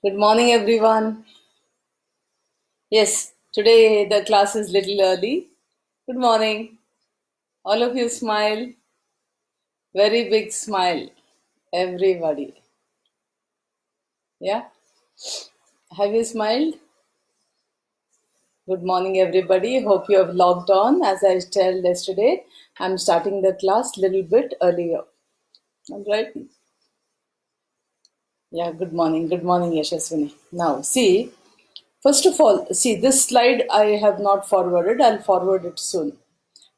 Good morning, everyone. Yes, today the class is little early. Good morning. All of you smile. Very big smile. Everybody. Yeah? Have you smiled? Good morning, everybody. Hope you have logged on. As I told yesterday, I'm starting the class little bit earlier. All right? Yeah, good morning. Good morning, Yashaswini. Now, see, first of all, see, this slide I have not forwarded. I'll forward it soon.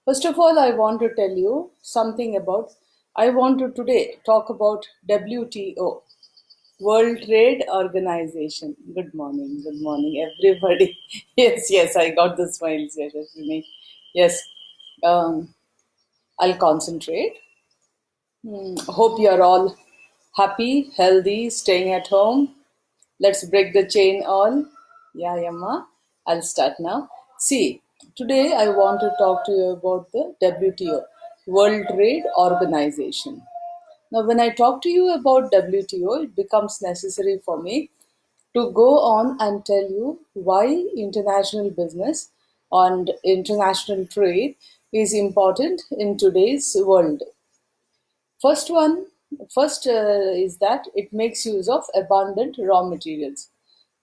First of all, I want to tell you something about. I want to today talk about WTO, World Trade Organization. Good morning, everybody. Yes, yes, I got the smiles. Yes, Ashwini. Yes, um, I'll concentrate. Hope you are all happy, healthy, staying at home. Let's break the chain all. Yeah, Yamma. I'll start now. See, today I want to talk to you about the WTO, World Trade Organization. Now, when I talk to you about WTO, it becomes necessary for me to go on and tell you why international business and international trade is important in today's world. First one, first is that it makes use of abundant raw materials.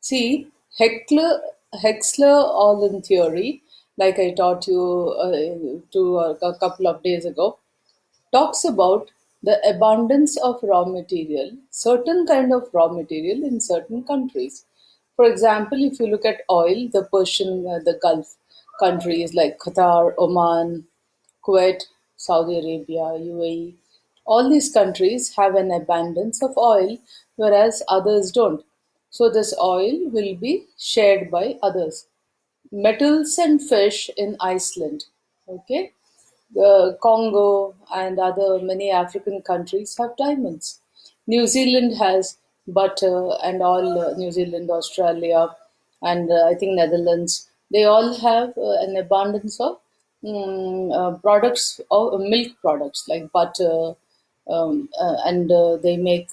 See, Hexler-Ohlin theory, like I taught you a couple of days ago, talks about the abundance of raw material, certain kind of raw material in certain countries. For example, if you look at oil, the Gulf countries like Qatar, Oman, Kuwait, Saudi Arabia, UAE, all these countries have an abundance of oil, whereas others don't. So this oil will be shared by others. Metals and fish in Iceland. Okay, the Congo and other many African countries have diamonds. New Zealand has butter and all New Zealand, Australia, and I think Netherlands. They all have an abundance of products, or milk products like butter, and they make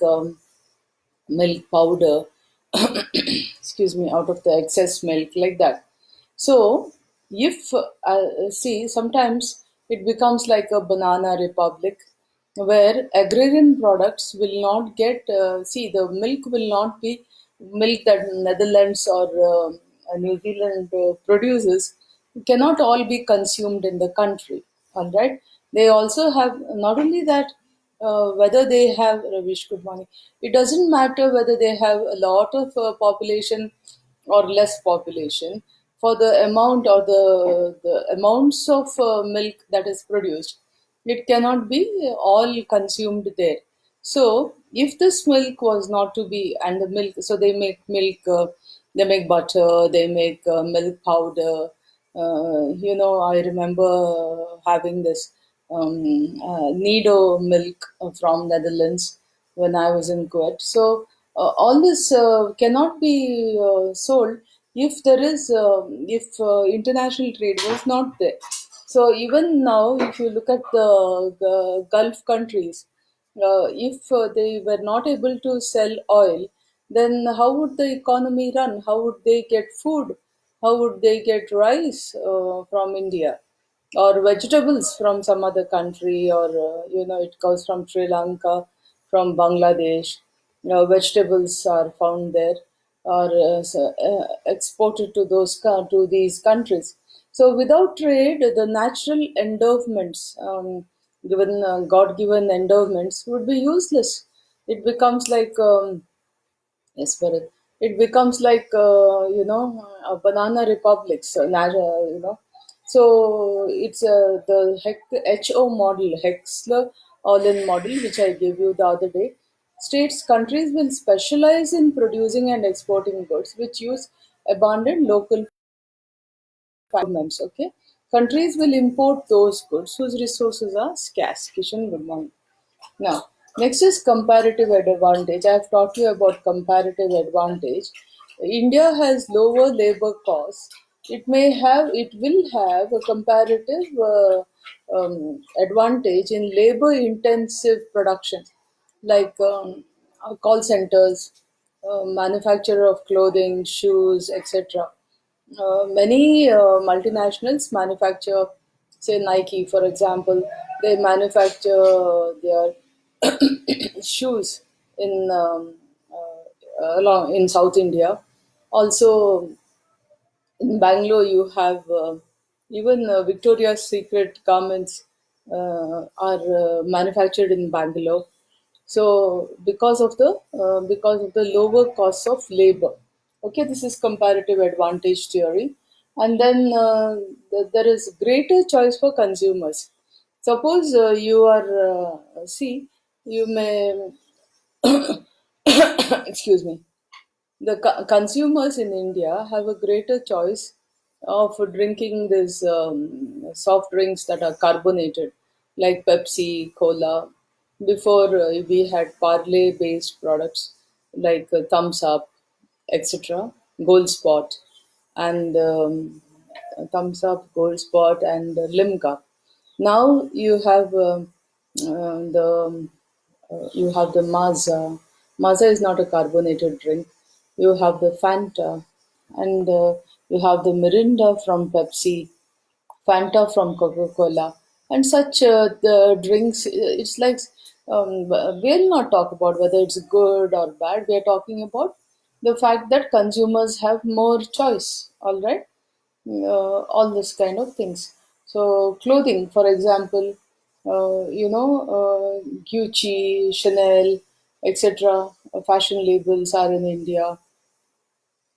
milk powder, excuse me, out of the excess milk, like that. So, if see, sometimes it becomes like a banana republic where agrarian products will not get, see, the milk will not be milk that Netherlands or New Zealand produces, cannot all be consumed in the country. All right. They also have, not only that, whether they have, Ravish, good morning. It doesn't matter whether they have a lot of population or less population. For the amount or the amounts of milk that is produced, it cannot be all consumed there. So, if this milk was not to be, and the milk, so they make milk, they make butter, they make milk powder. I remember having this Nido milk from Netherlands when I was in Kuwait. So all this cannot be sold if there is if international trade was not there. So even now, if you look at the Gulf countries, if they were not able to sell oil, then how would the economy run? How would they get food? How would they get rice from India? Or vegetables from some other country, or it comes from Sri Lanka, from Bangladesh. Vegetables are found there, or exported to to these countries. So without trade, the natural endowments, given God-given endowments, would be useless. It becomes like yes, Bharat. It becomes like a banana republic. So, so it's the HO model, Hexler-Ohlin model, which I gave you the other day. States countries will specialize in producing and exporting goods which use abundant local farmers. Okay, countries will import those goods whose resources are scarce. Kishan, good morning. Now, next is comparative advantage. I have taught you about comparative advantage. India has lower labor costs. It will have a comparative advantage in labor intensive production, like call centers, manufacturer of clothing, shoes, etc. Many multinationals manufacture, say Nike, for example, they manufacture their shoes in along in South India. Also, in Bangalore, you have even Victoria's Secret garments are manufactured in Bangalore. So because of the lower cost of labor, okay, this is comparative advantage theory, and then there is greater choice for consumers. Suppose you are see you may excuse me, the consumers in India have a greater choice of drinking these soft drinks that are carbonated, like Pepsi, Cola. Before we had Parley-based products like Thumbs Up, etc., Gold Spot, and Thumbs Up, Gold Spot, and Limca. Now you have the Mazda. Mazda is not a carbonated drink. You have the Fanta, and you have the Mirinda from Pepsi, Fanta from Coca-Cola, and such the drinks. It's like we'll not talk about whether it's good or bad. We are talking about the fact that consumers have more choice. All right, all this kind of things. So clothing, for example, Gucci, Chanel, etc. Fashion labels are in India,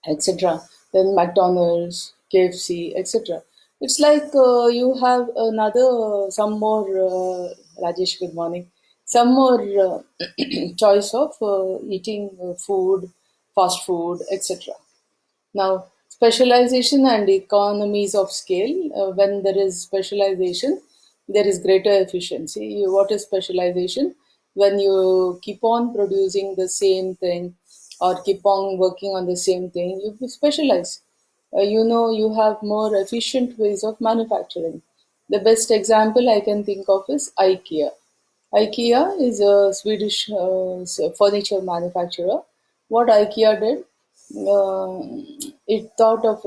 etc. Then McDonald's, KFC, etc. It's like you have another, some more, Rajesh, good morning, some more choice of eating food, fast food, etc. Now, specialization and economies of scale. When there is specialization, there is greater efficiency. What is specialization? When you keep on producing the same thing or keep on working on the same thing, you specialize. You have more efficient ways of manufacturing. The best example I can think of is IKEA. IKEA is a Swedish furniture manufacturer. What IKEA did, it thought of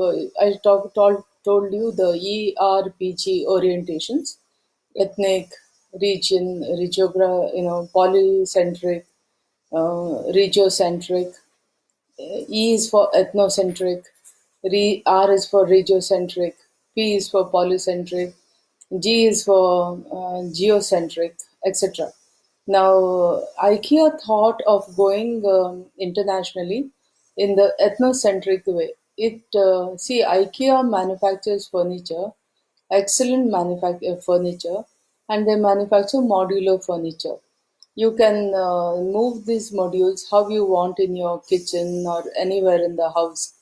told you the ERPG orientations: ethnic, region, polycentric, regiocentric. E is for ethnocentric, R is for regiocentric, P is for polycentric, G is for geocentric, etc. Now, IKEA thought of going internationally in the ethnocentric way. IKEA manufactures furniture, excellent furniture, and they manufacture modular furniture. You can move these modules how you want in your kitchen or anywhere in the house.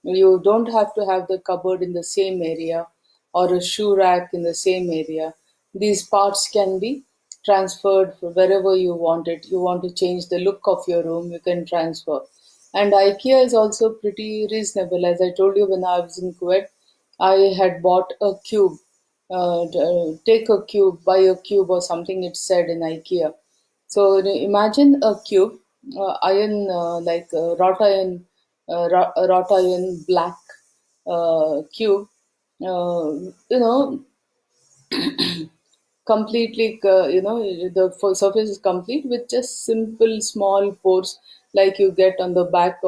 You don't have to have the cupboard in the same area or a shoe rack in the same area. These parts can be transferred wherever you want it. You want to change the look of your room, you can transfer. And IKEA is also pretty reasonable. As I told you, when I was in Kuwait, I had bought a cube. Take a cube, buy a cube or something, it said in IKEA. So imagine a cube, iron, like wrought iron black cube, uh, you know, completely, the full surface is complete with just simple small pores like you get on the back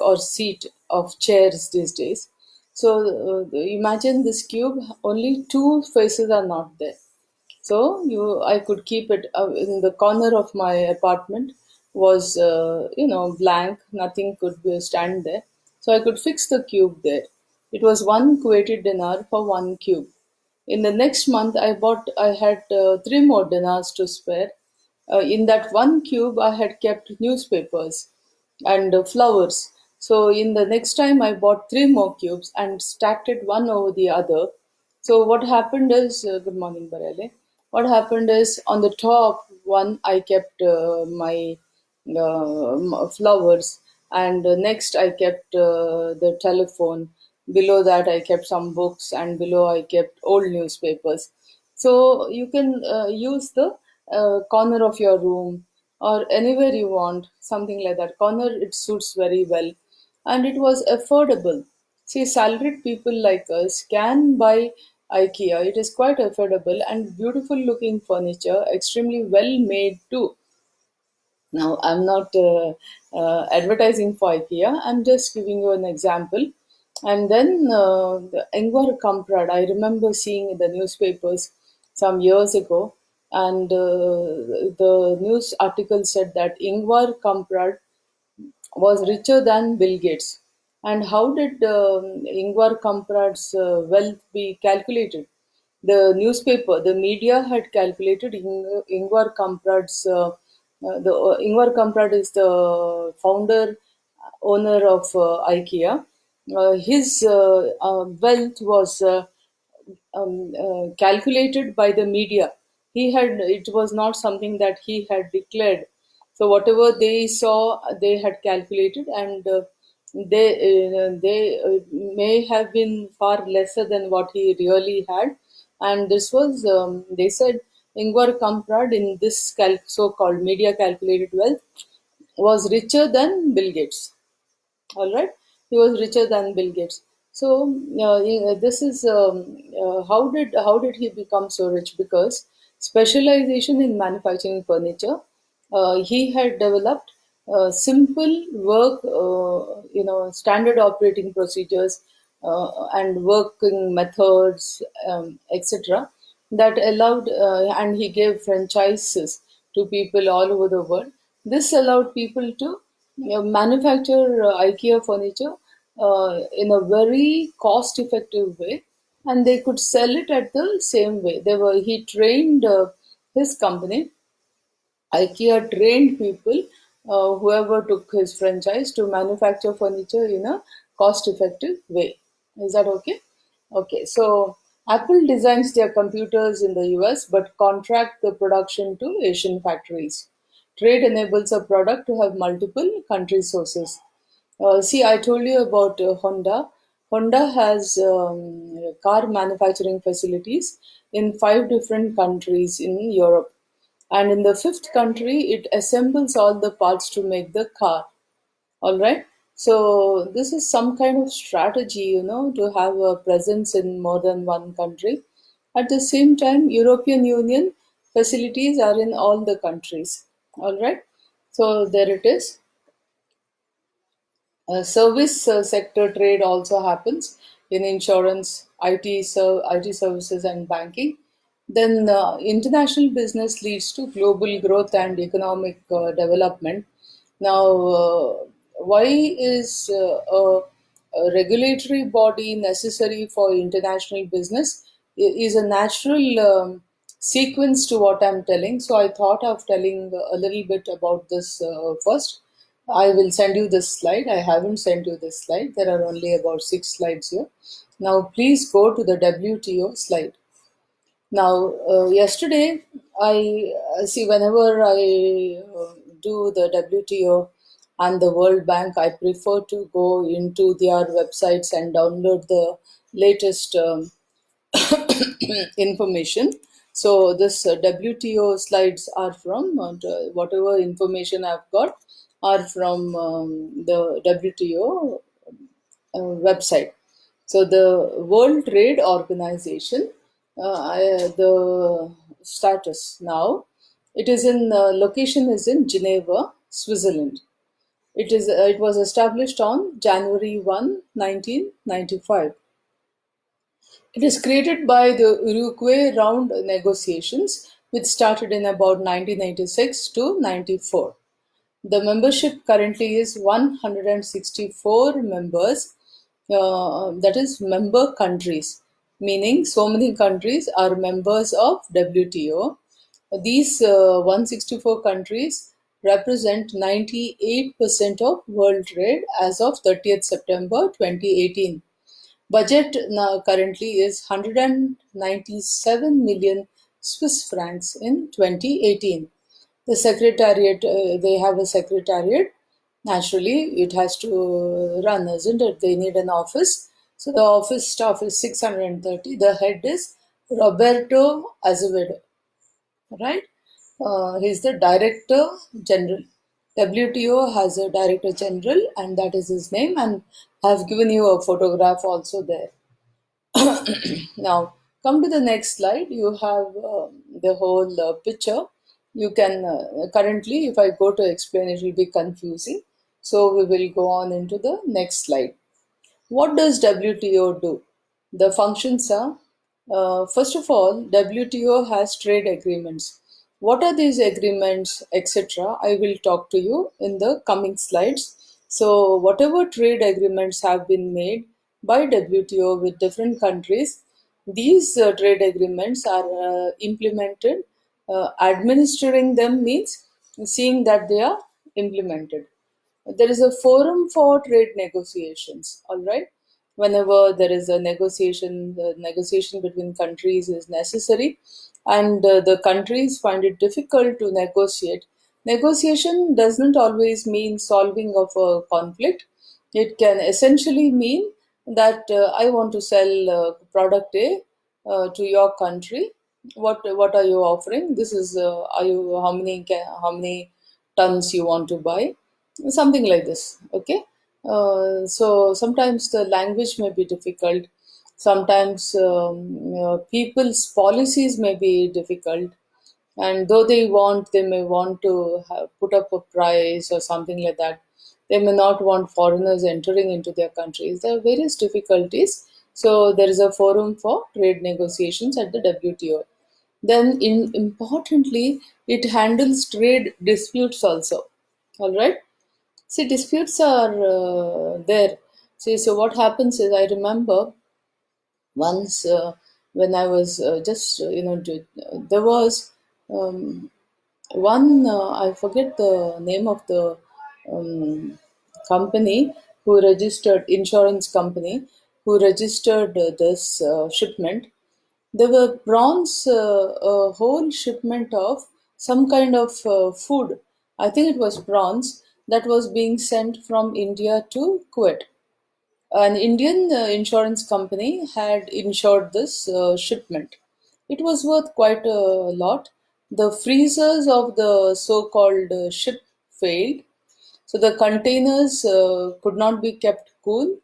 or seat of chairs these days. So imagine this cube, only two faces are not there. So I could keep it in the corner of my apartment was blank. Nothing could stand there. So I could fix the cube there. It was one Kuwaiti dinar for one cube. In the next month, I had three more dinars to spare. In that one cube, I had kept newspapers and flowers. So in the next time, I bought three more cubes and stacked it one over the other. So what happened is, good morning, Barele. What happened is, on the top one, I kept my flowers, and next I kept the telephone. Below that, I kept some books, and below I kept old newspapers. So you can use the corner of your room or anywhere you want, something like that. Corner, it suits very well. And it was affordable. See, salaried people like us can buy IKEA. It is quite affordable and beautiful looking furniture, extremely well made too. Now, I'm not advertising for IKEA, I'm just giving you an example. And then the Ingvar Kamprad, I remember seeing in the newspapers some years ago, and the news article said that Ingvar Kamprad was richer than Bill Gates. And how did Ingvar Kamprad's wealth be calculated? The newspaper, the media had calculated Ingvar Kamprad's. Ingvar Kamprad is the founder, owner of IKEA. His wealth was calculated by the media. He had it was not something that he had declared. So whatever they saw, they had calculated, and they may have been far lesser than what he really had. And this was they said Ingvar Kamprad in this so-called media calculated wealth was richer than Bill Gates. All right, he was richer than Bill Gates. So this is how did he become so rich? Because specialization in manufacturing furniture, he had developed simple work, standard operating procedures, and working methods, etc., that allowed, and he gave franchises to people all over the world. This allowed people to manufacture IKEA furniture in a very cost effective way, and they could sell it at the same way. He trained his company. IKEA trained people, whoever took his franchise, to manufacture furniture in a cost effective way. Is that okay? Okay, so Apple designs their computers in the US but contract the production to Asian factories. Trade enables a product to have multiple country sources. See, I told you about Honda. Honda has car manufacturing facilities in 5 different countries in Europe. And in the fifth country, it assembles all the parts to make the car. All right. So this is some kind of strategy, to have a presence in more than one country. At the same time, European Union facilities are in all the countries. All right. So there it is. Service sector trade also happens in insurance, IT services, and banking. Then international business leads to global growth and economic development. Now, why is a regulatory body necessary for international business? Is a natural sequence to what I'm telling. So I thought of telling a little bit about this first. I will send you this slide. I haven't sent you this slide. There are only about 6 slides here. Now, please go to the WTO slide. Now, yesterday, I see whenever I do the WTO and the World Bank, I prefer to go into their websites and download the latest information. So this WTO slides are from whatever information I've got are from the WTO website. So the World Trade Organization, the status now, it is in location is in Geneva, Switzerland. It was established on January 1, 1995. It is created by the Uruguay round negotiations, which started in about 1996 to 94. The membership currently is 164 members, that is, member countries, meaning so many countries are members of WTO. These 164 countries represent 98% of world trade as of 30th September 2018. Budget now currently is 197 million Swiss francs in 2018. The secretariat, they have a secretariat. Naturally, it has to run, isn't it? They need an office. So the office staff is 630. The head is Roberto Azevedo, right? He's the Director General. WTO has a Director General, and that is his name. And I've given you a photograph also there. Now, come to the next slide. You have the whole picture. You can currently, if I go to explain, it will be confusing. So we will go on into the next slide. What does WTO do? The functions are, first of all, WTO has trade agreements. What are these agreements, etc.? I will talk to you in the coming slides. So, whatever trade agreements have been made by WTO with different countries, these trade agreements are implemented. Administering them means seeing that they are implemented. There is a forum for trade negotiations, all right. Whenever there is a negotiation, the negotiation between countries is necessary, and the countries find it difficult to negotiate. Negotiation does not always mean solving of a conflict. It can essentially mean that I want to sell product A to your country. What are you offering? This is are you how many tons you want to buy, something like this. Okay. So sometimes the language may be difficult, sometimes people's policies may be difficult, and though they may want to put up a price or something like that. They may not want foreigners entering into their countries. There are various difficulties. So there is a forum for trade negotiations at the WTO. Then importantly, it handles trade disputes also. All right. See, disputes are there. See, so what happens is, I remember once when I was there was um, one, I forget the name of the um, company who registered, insurance company who registered this shipment. There were prawns, a whole shipment of some kind of food. I think it was prawns that was being sent from India to Kuwait. An Indian insurance company had insured this shipment. It was worth quite a lot. The freezers of the so called ship failed, so the containers could not be kept cool.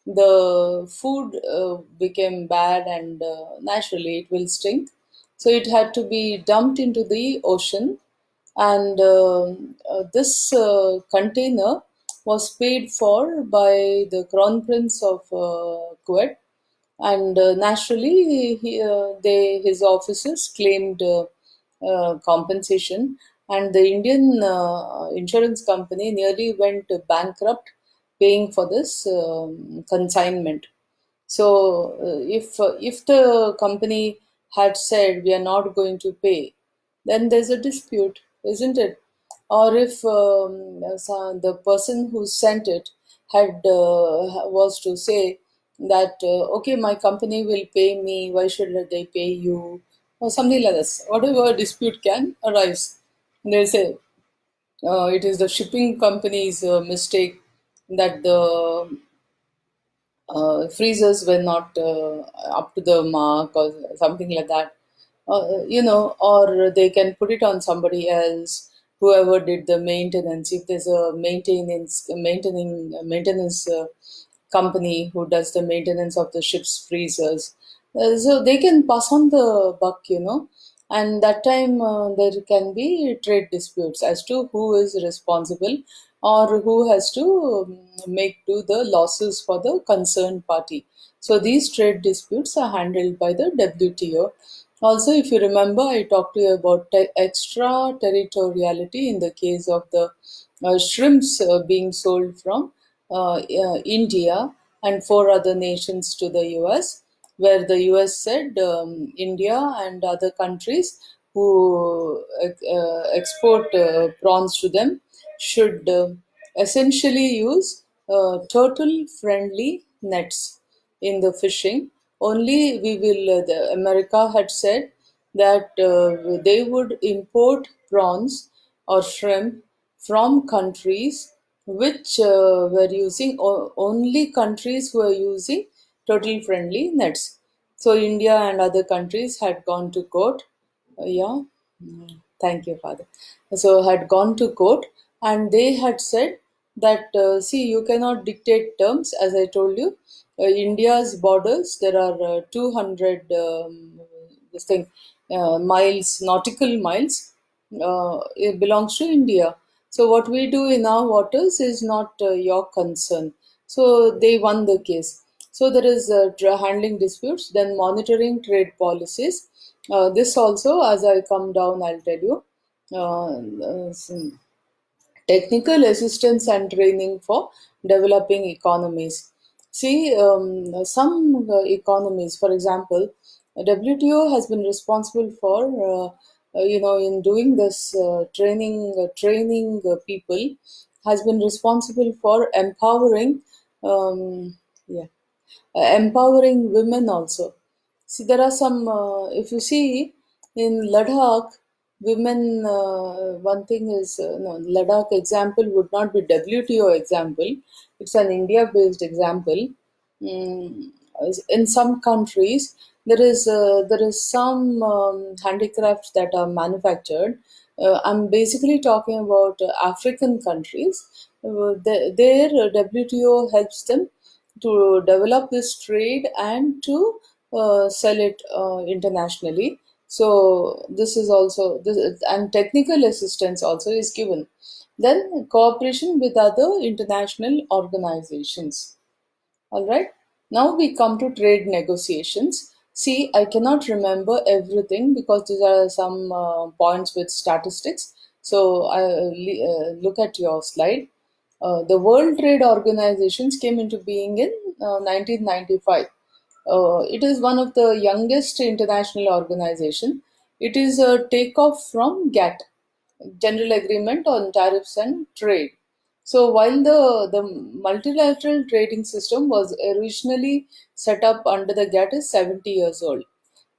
The food became bad, and naturally it will stink. So it had to be dumped into the ocean. And this container was paid for by the Crown Prince of Kuwait, and naturally his officers claimed compensation, and the Indian insurance company nearly went bankrupt paying for this consignment. So if the company had said we are not going to pay, then there's a dispute, isn't it? Or if the person who sent it had was to say that okay, my company will pay me, why should they pay you, or something like this. Whatever dispute can arise, they say it is the shipping company's mistake that the freezers were not up to the mark or something like that. Or they can put it on somebody else, whoever did the maintenance. If there's a maintenance company who does the maintenance of the ship's freezers, so they can pass on the buck. And that time there can be trade disputes as to who is responsible, or who has to make do the losses for the concerned party. So these trade disputes are handled by the WTO. Also, if you remember, I talked to you about extraterritoriality in the case of the shrimps being sold from India and four other nations to the US, where the US said India and other countries who export prawns to them should essentially use turtle friendly nets in the fishing. Only we will, America had said that they would import prawns or shrimp from countries which were using, only countries who are using turtle friendly nets. So India and other countries had gone to court. Yeah. Thank you, Father. So had gone to court, and they had said that see, you cannot dictate terms. As I told you, India's borders, there are 200 this thing miles, nautical miles. It belongs to India. So what we do in our waters is not your concern. So they won the case. So there is handling disputes, then monitoring trade policies. This also, as I come down, I'll tell you. Some technical assistance and training for developing economies. See, some economies, for example, WTO has been responsible for, in doing this training people, has been responsible for empowering, yeah, empowering women also. See, there are some, if you see in Ladakh, women, one thing is, no, Ladakh example would not be WTO example, it's an India based example. Mm, in some countries, there is some handicrafts that are manufactured. I'm basically talking about African countries. Their WTO helps them to develop this trade and to sell it internationally. So this is also this, and technical assistance also is given. Then cooperation with other international organizations. All right. Now we come to trade negotiations. See, I cannot remember everything because these are some points with statistics. So I look at your slide. The World Trade Organizations came into being in 1995. It is one of the youngest international organization. It is a takeoff from GATT, General Agreement on Tariffs and Trade. So while the multilateral trading system was originally set up under the GATT is 70 years old.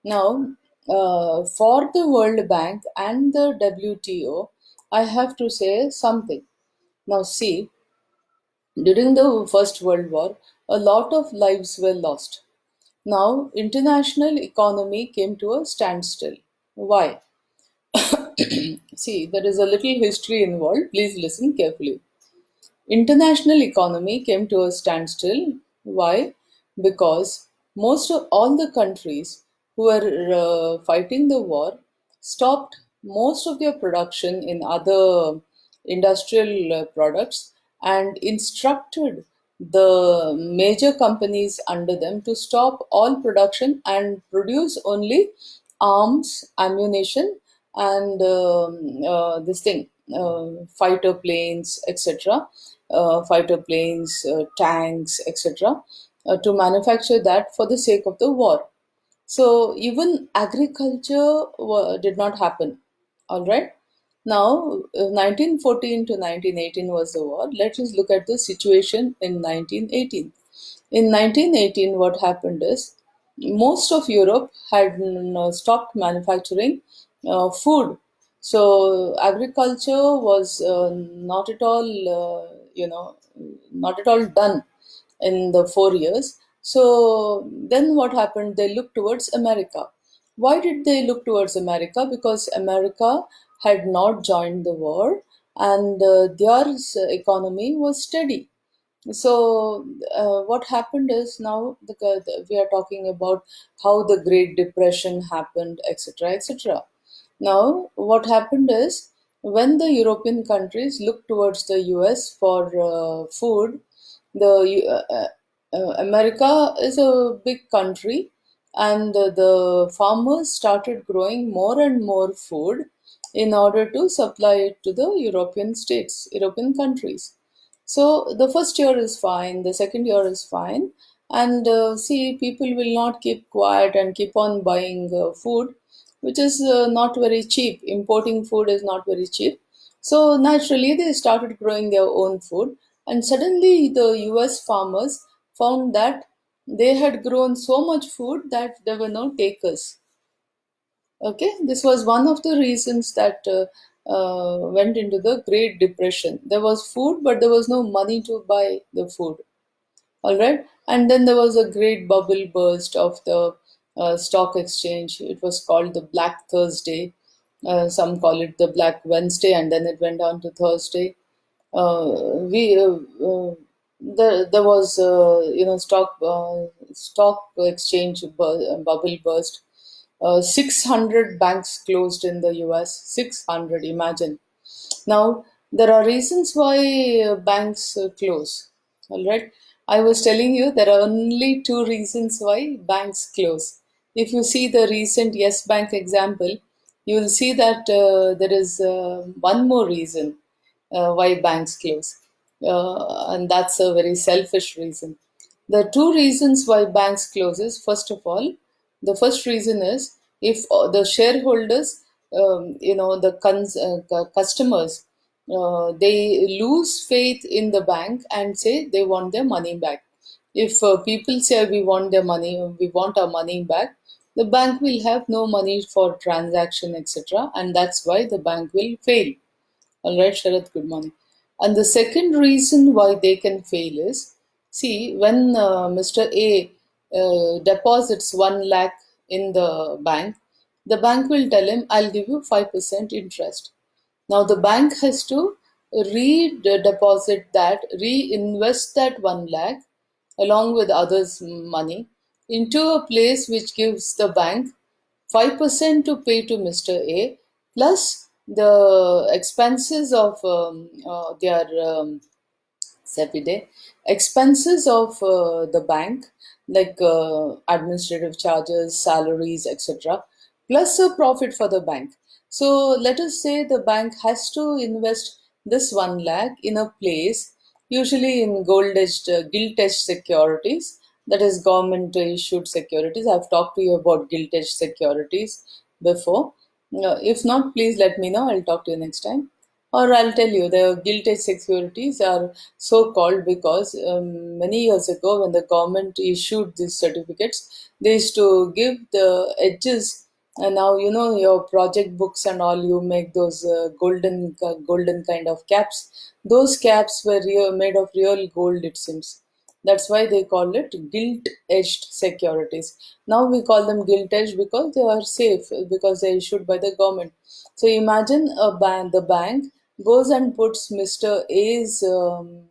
Now, for the World Bank and the WTO, I have to say something. Now, see, during the First World War, a lot of lives were lost. Now, international economy came to a standstill. Why? See, there is a little history involved. Please listen carefully. International economy came to a standstill. Why? Because most of all the countries who were fighting the war stopped most of their production in other industrial products and instructed the major companies under them to stop all production and produce only arms, ammunition, and this thing, fighter planes, etc., fighter planes, tanks, etc., to manufacture that for the sake of the war. So even agriculture did not happen. All right. Now, 1914 to 1918 was the war. Let us look at the situation in 1918. In 1918, what happened is most of Europe had stopped manufacturing food. So agriculture was not at all, not at all done in the 4 years. So then what happened? They looked towards America. Why did they look towards America? Because America had not joined the war, and their economy was steady. So what happened is now we are talking about how the Great Depression happened, etc., etc. Now what happened is when the European countries looked towards the US for food, America is a big country, and the farmers started growing more and more food in order to supply it to the European states, European countries. So the first year is fine, the second year is fine, and see, people will not keep quiet and keep on buying food, which is not very cheap. Importing food is not very cheap. So naturally, they started growing their own food, and suddenly the US farmers found that they had grown so much food that there were no takers. Okay, this was one of the reasons that went into the Great Depression. There was food, but there was no money to buy the food. All right, and then there was a great bubble burst of the stock exchange. It was called the Black Thursday. Some call it the Black Wednesday, and then it went on to Thursday. We There was stock exchange bubble burst. 600 banks closed in the US. 600, imagine. Now, there are reasons why banks close. All right. I was telling you there are only two reasons why banks close. If you see the recent Yes Bank example, you will see that there is one more reason why banks close. And that's a very selfish reason. The two reasons why banks closes, first of all, the first reason is if the shareholders, the customers, they lose faith in the bank and say they want their money back. If people say we want their money, we want our money back, the bank will have no money for transaction, etc., and that's why the bank will fail. All right, Sharath, good morning. And the second reason why they can fail is, see, when Mr. A deposits 1 lakh in the bank will tell him, I'll give you 5% interest. Now the bank has to re-deposit that, reinvest that 1 lakh along with others' money into a place which gives the bank 5% to pay to Mr. A plus the expenses of their Sepide, expenses of the bank like administrative charges, salaries, etc., plus a profit for the bank. So let us say the bank has to invest this 1 lakh in a place, usually in gilt-edged securities, that is government issued securities. I've talked to you about gilt-edged securities before. If not, please let me know. I'll talk to you next time. Or I'll tell you, the gilt-edged securities are so called because many years ago, when the government issued these certificates, they used to give the edges. And now you know your project books and all. You make those golden kind of caps. Those caps were made of real gold. It seems. That's why they call it gilt-edged securities. Now we call them gilt-edged because they are safe, because they are issued by the government. So imagine the bank goes and puts Mr. A's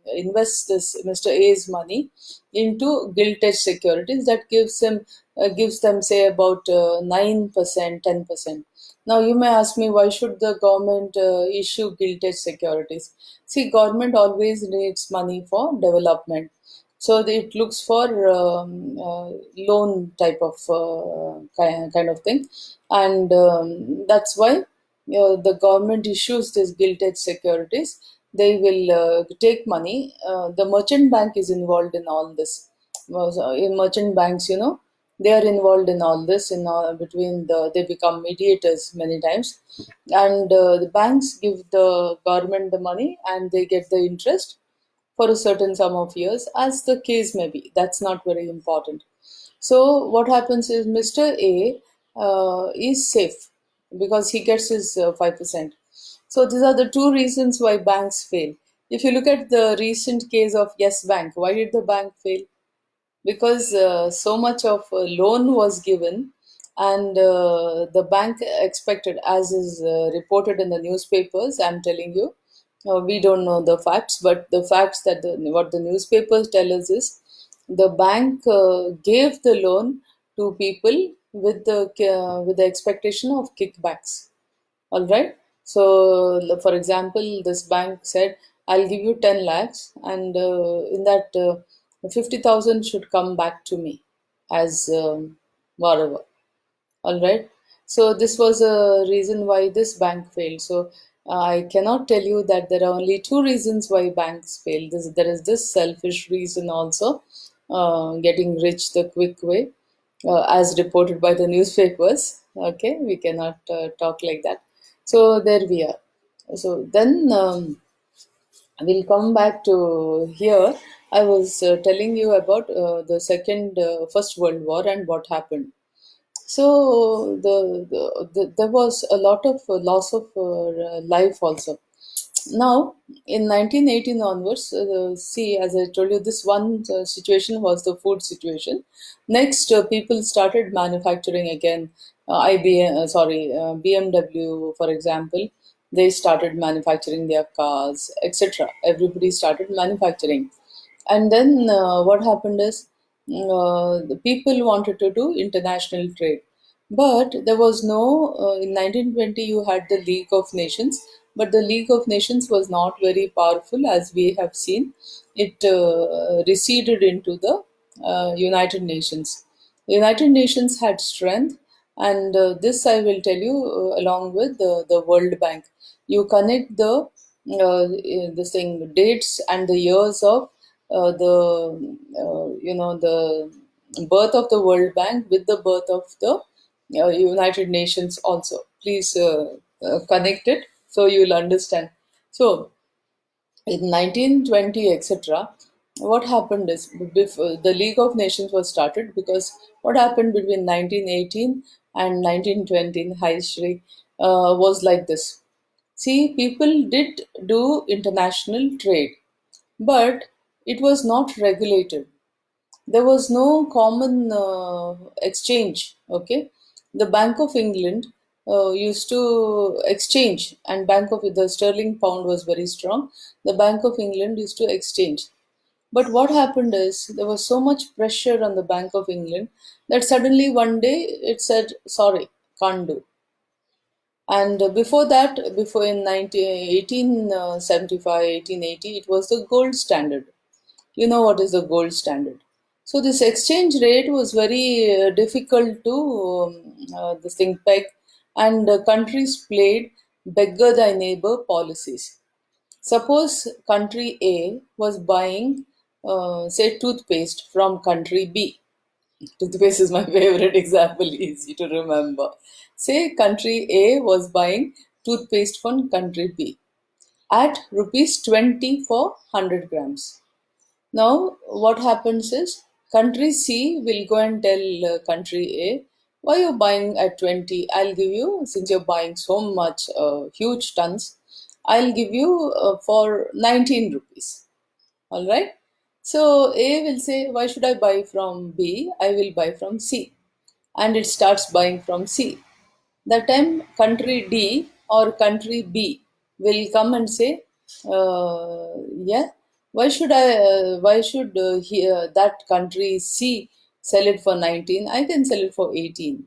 invests this Mr. A's money into gilt-edged securities that gives them say about 9%, 10%. Now you may ask me, why should the government issue gilt-edged securities? See, government always needs money for development, so it looks for loan type of kind of thing, and that's why the government issues these gilt-edged securities. They will take money. The merchant bank is involved in all this. In merchant banks, they are involved in all this. In between they become mediators many times, and the banks give the government the money, and they get the interest for a certain sum of years, as the case may be. That's not very important. So what happens is Mr. A is safe because he gets his 5%. So these are the two reasons why banks fail. If you look at the recent case of Yes Bank, why did the bank fail? Because so much of a loan was given, and the bank expected, as is reported in the newspapers. I'm telling you, we don't know the facts, but the facts that what the newspapers tell us is the bank gave the loan to people with the expectation of kickbacks. All right. So, for example, this bank said, I'll give you 10 lakhs, and in that 50,000 should come back to me as whatever. All right. So, this was a reason why this bank failed. So, I cannot tell you that there are only two reasons why banks fail. There is this selfish reason also, getting rich the quick way, as reported by the newspapers. Okay, we cannot talk like that. So there we are. So then we'll come back to here. I was telling you about First World War and what happened. So there was a lot of loss of life also. Now, in 1918 onwards, see, as I told you, this one situation was the food situation. Next, people started manufacturing again. BMW, for example, they started manufacturing their cars, etc. Everybody started manufacturing. And then what happened is the people wanted to do international trade. But there was no, in 1920, you had the League of Nations, but the League of Nations was not very powerful, as we have seen. It receded into the United Nations. The United Nations had strength, and this I will tell you along with the World Bank. You connect this thing, dates and the years of the birth of the World Bank with the birth of the United Nations also. Please connect it so you'll understand. So in 1920, etc., what happened is, before the League of Nations was started, because what happened between 1918 and 1920 in history was like this. See, people did do international trade, but it was not regulated. There was no common exchange. Okay, the Bank of England used to exchange, and Bank of the sterling pound was very strong. The Bank of England used to exchange. But what happened is there was so much pressure on the Bank of England that suddenly one day it said, sorry, can't do. And before that, before in 1875, 1880, it was the gold standard. You know what is the gold standard. So this exchange rate was very difficult to this thing peg, and countries played beggar thy neighbor policies. Suppose country A was buying, say, toothpaste from country B. Toothpaste is my favorite example, easy to remember. Say country A was buying toothpaste from country B at rupees 20 for 100 grams. Now, what happens is country C will go and tell country A, why you buying at 20? I'll give you, since you're buying so much, huge tons, I'll give you for 19 rupees. All right. So A will say, why should I buy from B? I will buy from C. And it starts buying from C. That time country D or country B will come and say, yeah, why should that country C sell it for 19? I can sell it for 18.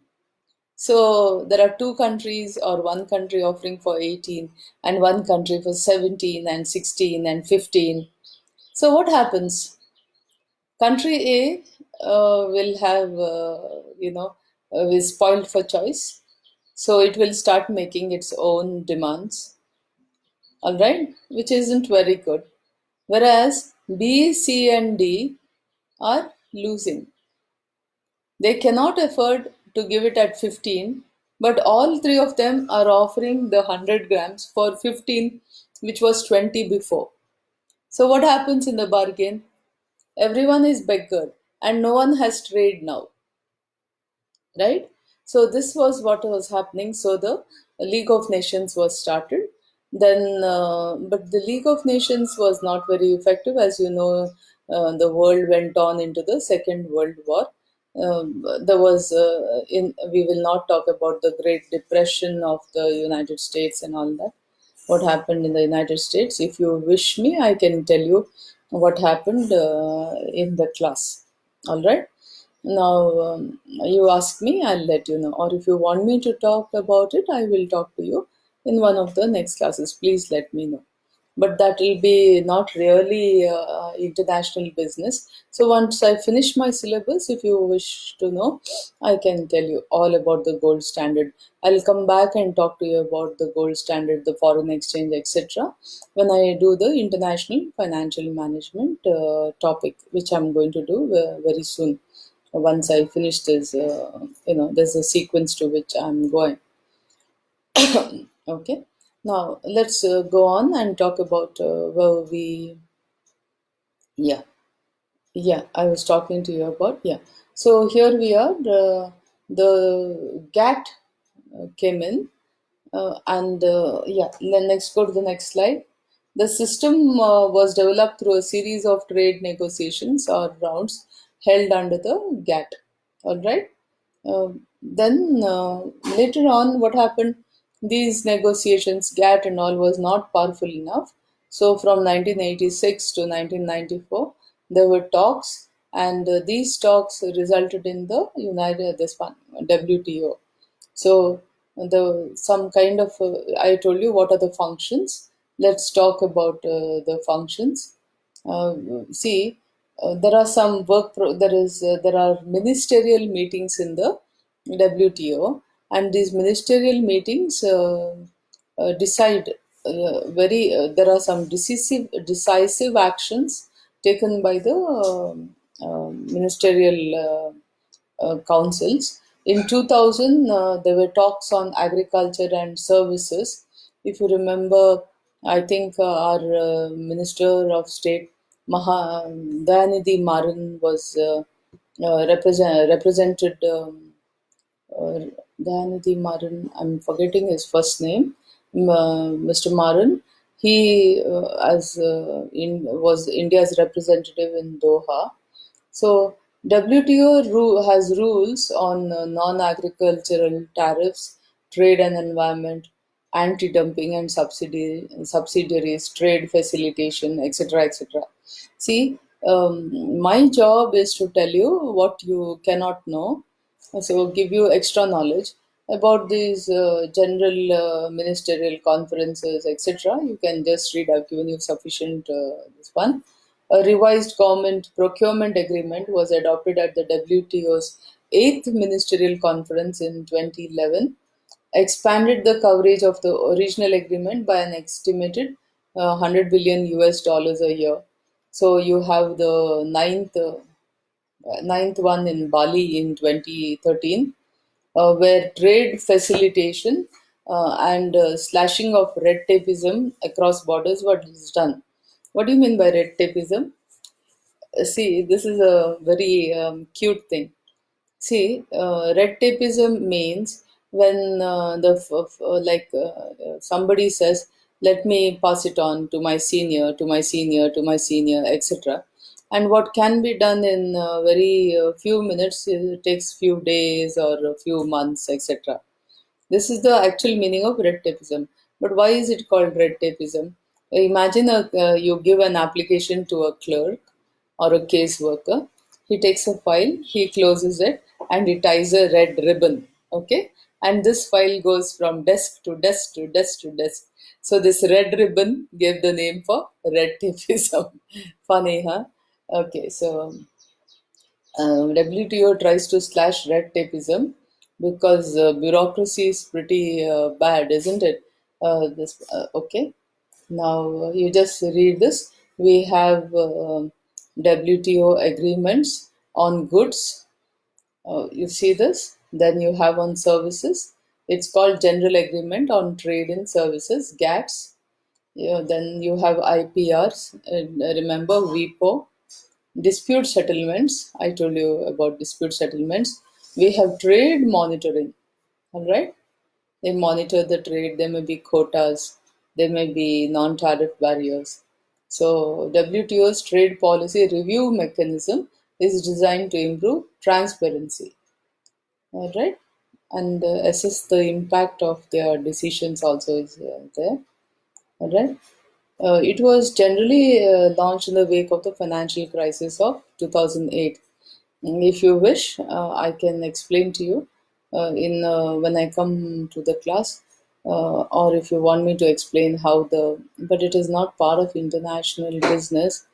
So there are two countries or one country offering for 18 and one country for 17 and 16 and 15. So what happens? Country A will have, is spoiled for choice. So it will start making its own demands, all right, which isn't very good. Whereas B, C, and D are losing. They cannot afford to give it at 15, but all three of them are offering the 100 grams for 15, which was 20 before. So what happens in the bargain? Everyone is beggar and no one has trade now, right? So this was what was happening. So the League of Nations was started. Then, but the League of Nations was not very effective, as you know. The world went on into the Second World War. There was in we will not talk about the Great Depression of the United States and all that. What happened in the United States? If you wish me, I can tell you what happened in the class. All right. Now, you ask me, I'll let you know. Or if you want me to talk about it, I will talk to you in one of the next classes. Please let me know. But that will be not really international business. So once I finish my syllabus, if you wish to know, I can tell you all about the gold standard. I'll come back and talk to you about the gold standard, the foreign exchange, etc. when I do the international financial management topic, which I'm going to do very soon. Once I finish this, there's a sequence to which I'm going. Okay. Now let's go on and talk about where we. Yeah, yeah. I was talking to you about, yeah. So here we are. The GATT came in, and yeah. Then next, go to the next slide. The system was developed through a series of trade negotiations or rounds held under the GATT. All right. Then later on, what happened? These negotiations, GATT and all, was not powerful enough. So from 1986 to 1994, there were talks, and these talks resulted in the United this one WTO. So the some kind of I told you what are the functions. Let's talk about the functions. Uh, See, there are some there are ministerial meetings in the WTO, and these ministerial meetings decide very. There are some decisive actions taken by the ministerial councils. In 2000, there were talks on agriculture and services. If you remember, I think our Minister of State, Dayanidhi Maran, was represented. Uh, Dayanidhi Maran, I'm forgetting his first name, Mr. Maran. He was India's representative in Doha. So WTO has rules on non-agricultural tariffs, trade and environment, anti-dumping and subsidiaries, trade facilitation, etc., etc. See, my job is to tell you what you cannot know, so give you extra knowledge about these general ministerial conferences, etc. You can just read. I've given you sufficient this one. A revised government procurement agreement was adopted at the WTO's eighth ministerial conference in 2011, expanded the coverage of the original agreement by an estimated 100 billion US dollars a year. So you have the ninth one in Bali in 2013, where trade facilitation and slashing of red tapeism across borders was done. What do you mean by red tapeism? See, this is a very cute thing. See, red tapeism means when somebody says, "Let me pass it on to my senior, to my senior, to my senior," etc. And what can be done in very few minutes, it takes few days or a few months, etc. This is the actual meaning of red tapeism. But why is it called red tapeism? Imagine you give an application to a clerk or a case worker. He takes a file, he closes it, and he ties a red ribbon. Okay? And this file goes from desk to desk to desk to desk. So this red ribbon gave the name for red tapeism. Funny, huh? Okay, so WTO tries to slash red tapeism because bureaucracy is pretty bad, isn't it? Okay. Now you just read this. We have WTO agreements on goods. You see this. Then you have on services. It's called General Agreement on Trade in Services (GATS). Yeah, then you have IPRs. Remember WIPO. Dispute settlements. I told you about dispute settlements. We have trade monitoring. All right. They monitor the trade. There may be quotas. There may be non-tariff barriers. So WTO's trade policy review mechanism is designed to improve transparency. All right. And assess the impact of their decisions also is there. All right. It was generally launched in the wake of the financial crisis of 2008. If you wish, I can explain to you in when I come to the class, or if you want me to explain how the. But it is not part of international business.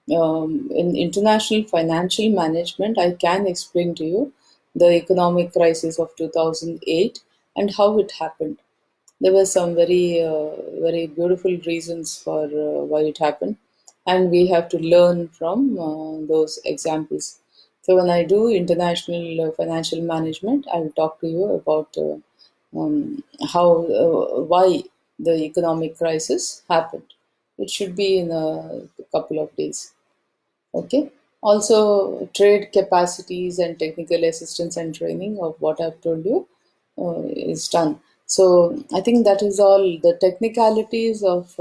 In international financial management, I can explain to you the economic crisis of 2008 and how it happened. There were some very beautiful reasons for why it happened, and we have to learn from those examples. So when I do international financial management, I will talk to you about how why the economic crisis happened. It should be in a couple of days. Okay. Also, trade capacities and technical assistance and training of what I've told you is done. So I think that is all the technicalities of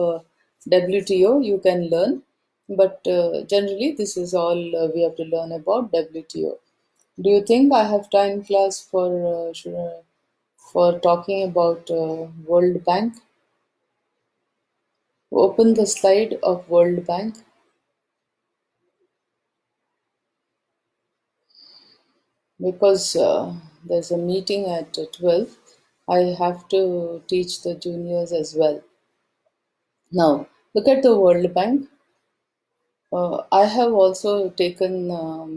WTO you can learn, but generally this is all we have to learn about WTO. Do you think I have time, class, for talking about World Bank? Open the slide of World Bank, because there's a meeting at 12. I have to teach the juniors as well. Now, look at the World Bank. I have also taken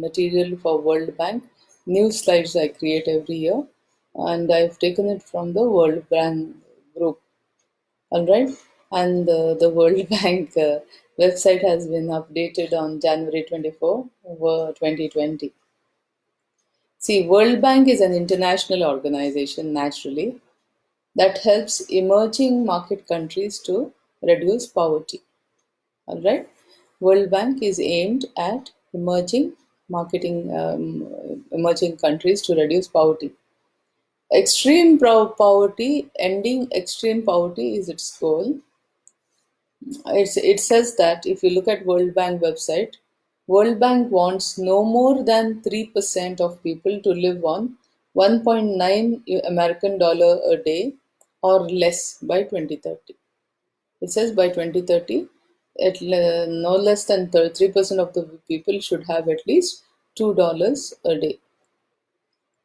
material for World Bank, new slides I create every year, and I've taken it from the World Bank group. All right, and the World Bank website has been updated on January 24, 2020. See, World Bank is an international organization, naturally, that helps emerging market countries to reduce poverty. All right, World Bank is aimed at emerging countries to reduce poverty. Ending extreme poverty is its goal. It says that if you look at World Bank website, World Bank wants no more than 3% of people to live on 1.9 American dollar a day or less by 2030. It says by 2030, no less than 3% of the people should have at least $2 a day.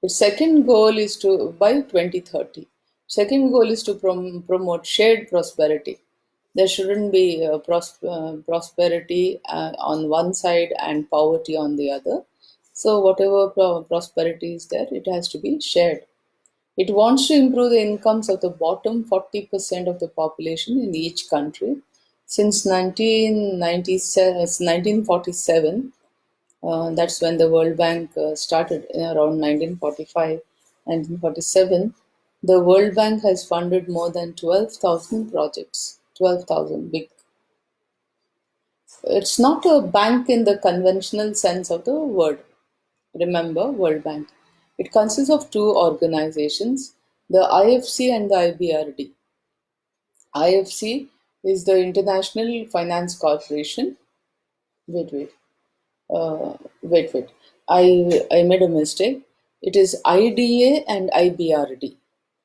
Its second goal is to, by 2030, second goal is to promote shared prosperity. There shouldn't be prosperity on one side and poverty on the other. So whatever prosperity is there, it has to be shared. It wants to improve the incomes of the bottom 40% of the population in each country. Since 1947, that's when the World Bank started, in around 1945, 1947. The World Bank has funded more than 12,000 projects. 12,000 big. It's not a bank in the conventional sense of the word. Remember, World Bank. It consists of two organizations, the IFC and the IBRD. IFC is the International Finance Corporation. Wait, wait. Wait. I made a mistake. It is IDA and IBRD.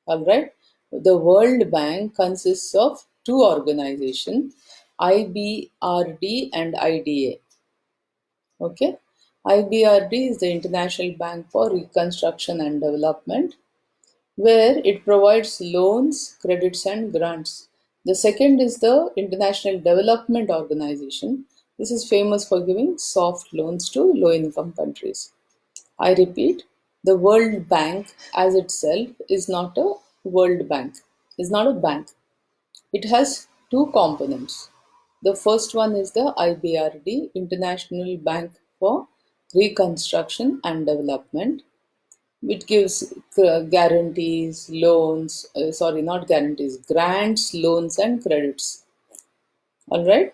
All right. The World Bank consists of two organizations, IBRD and IDA. Okay. IBRD is the International Bank for Reconstruction and Development, where it provides loans, credits, and grants. The second is the International Development Organization. This is famous for giving soft loans to low income countries. I repeat, the World Bank as itself is not a World Bank, is not a bank. It has two components. The first one is the IBRD, International Bank for Reconstruction and Development, which gives guarantees, loans, sorry, not guarantees, grants, loans, and credits. All right.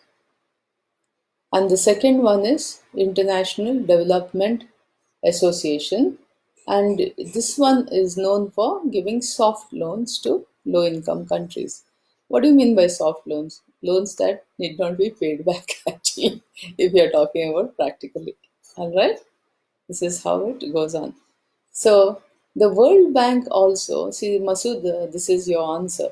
And the second one is International Development Association, and this one is known for giving soft loans to low income countries. What do you mean by soft loans? Loans that need not be paid back, actually, if you're talking about practically. All right. This is how it goes on. So the World Bank also, see, Masood, this is your answer.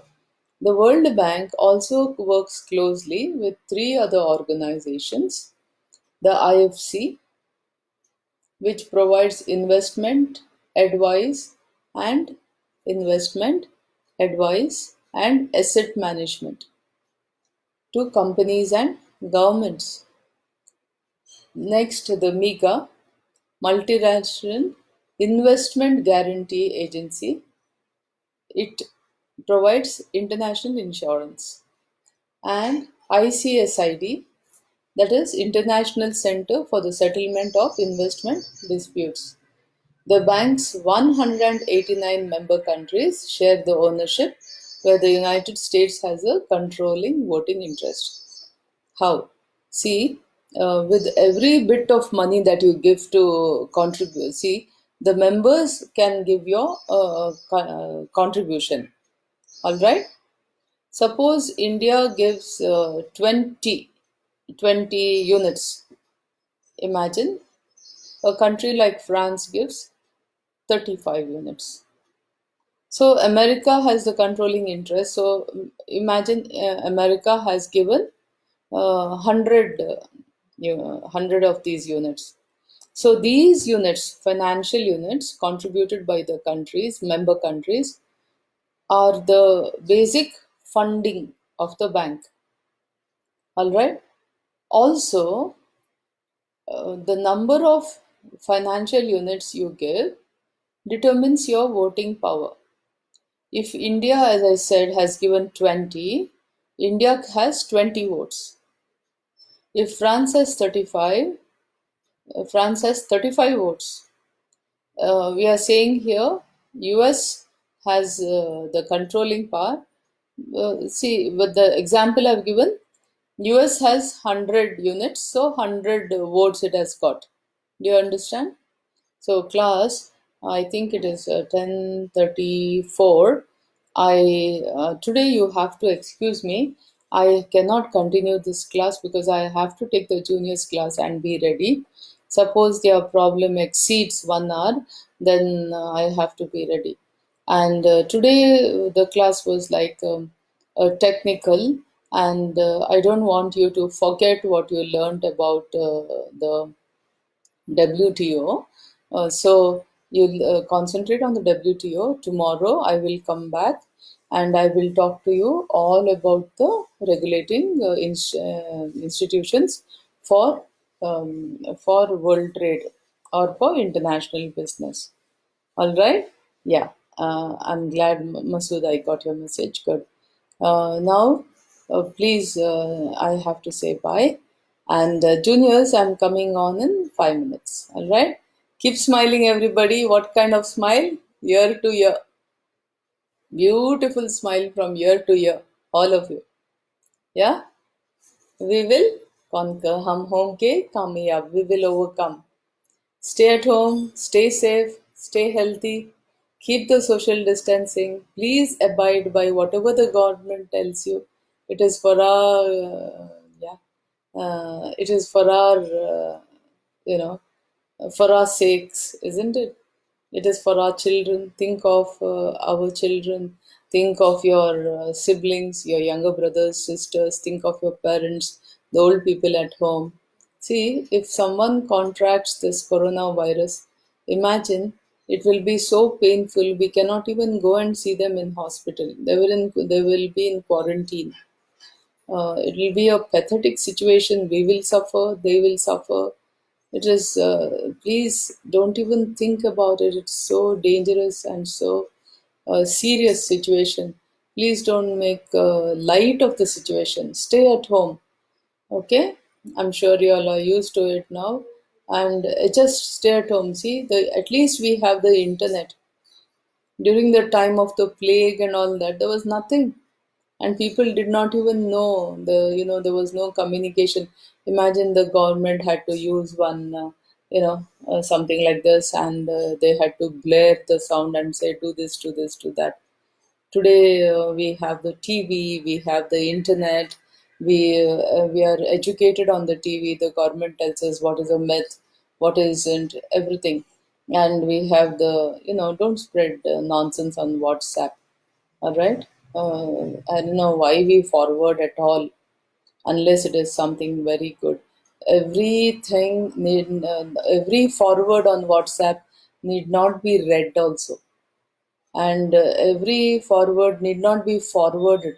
The World Bank also works closely with three other organizations: the IFC, which provides advice and investment advice and asset management to companies and governments. Next, the MIGA, Multinational Investment Guarantee Agency. It provides international insurance. And ICSID, that is International Center for the Settlement of Investment Disputes. The bank's 189 member countries share the ownership, where the United States has a controlling voting interest. How? See, with every bit of money that you give to contribute, see, the members can give your contribution. All right? Suppose India gives 20 units. Imagine a country like France gives 35 units. So America has the controlling interest. So imagine America has given 100, 100 of these units. So these units, financial units contributed by the countries, member countries, are the basic funding of the bank. All right. Also, the number of financial units you give determines your voting power. If India, as I said, has given 20, India has 20 votes. If France has 35, France has 35 votes. We are saying here US has the controlling power. See, with the example I've given, US has 100 units, so 100 votes it has got. Do you understand? So class, I think it is 10:34. I today you have to excuse me. I cannot continue this class because I have to take the juniors class and be ready. Suppose their problem exceeds 1 hour, then I have to be ready. And today the class was like technical, and I don't want you to forget what you learned about the WTO. So you'll concentrate on the WTO. Tomorrow I will come back and I will talk to you all about the regulating institutions for world trade or for international business. All right. Yeah. I'm glad, Masood, I got your message. Good. Now, please, I have to say bye. And juniors, I'm coming on in 5 minutes. All right. Keep smiling, everybody. What kind of smile? Year to year. Beautiful smile from year to year. All of you. Yeah. We will conquer. Hum honke kamyab. We will overcome. Stay at home, stay safe, stay healthy, keep the social distancing. Please abide by whatever the government tells you. It is for our, yeah, it is for our, you know, for our sakes, isn't it? It is for our children. Think of our children. Think of your siblings, your younger brothers, sisters. Think of your parents, the old people at home. See, if someone contracts this coronavirus, imagine it will be so painful. We cannot even go and see them in hospital. They will be in quarantine. It will be a pathetic situation. We will suffer. They will suffer. It is, please don't even think about it. It's so dangerous and so serious situation. Please don't make light of the situation. Stay at home. Okay? I'm sure you all are used to it now. And just stay at home. See, at least we have the internet. During the time of the plague and all that, there was nothing, and people did not even know there was no communication. Imagine the government had to use one something like this, and they had to blare the sound and say do this, do that. Today we have the TV, we have the internet, we are educated on the TV. The government tells us what is a myth, what isn't, everything. And we have the, don't spread nonsense on WhatsApp. All right. I don't know why we forward at all unless it is something very good. Every forward on WhatsApp need not be read also, and every forward need not be forwarded.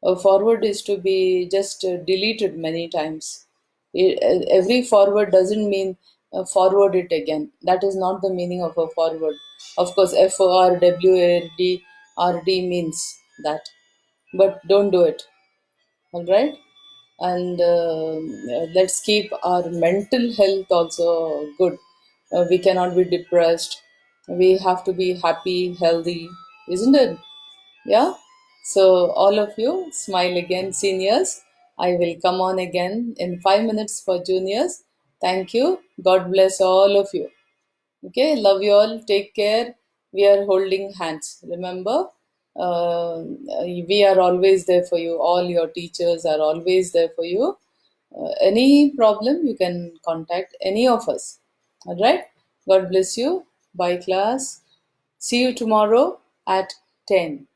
A forward is to be just deleted many times. Every forward doesn't mean forward it again. That is not the meaning of a forward. Of course, FORWARD means that, but don't do it. All right. And let's keep our mental health also good. We cannot be depressed. We have to be happy, healthy, isn't it? Yeah. So all of you smile again, seniors. I will come on again in 5 minutes for juniors. Thank you. God bless all of you. Okay. Love you all. Take care. We are holding hands. Remember, Uh, we are always there for you. All your teachers are always there for you. Any problem, you can contact any of us. All right. God bless you. Bye, class. See you tomorrow at 10.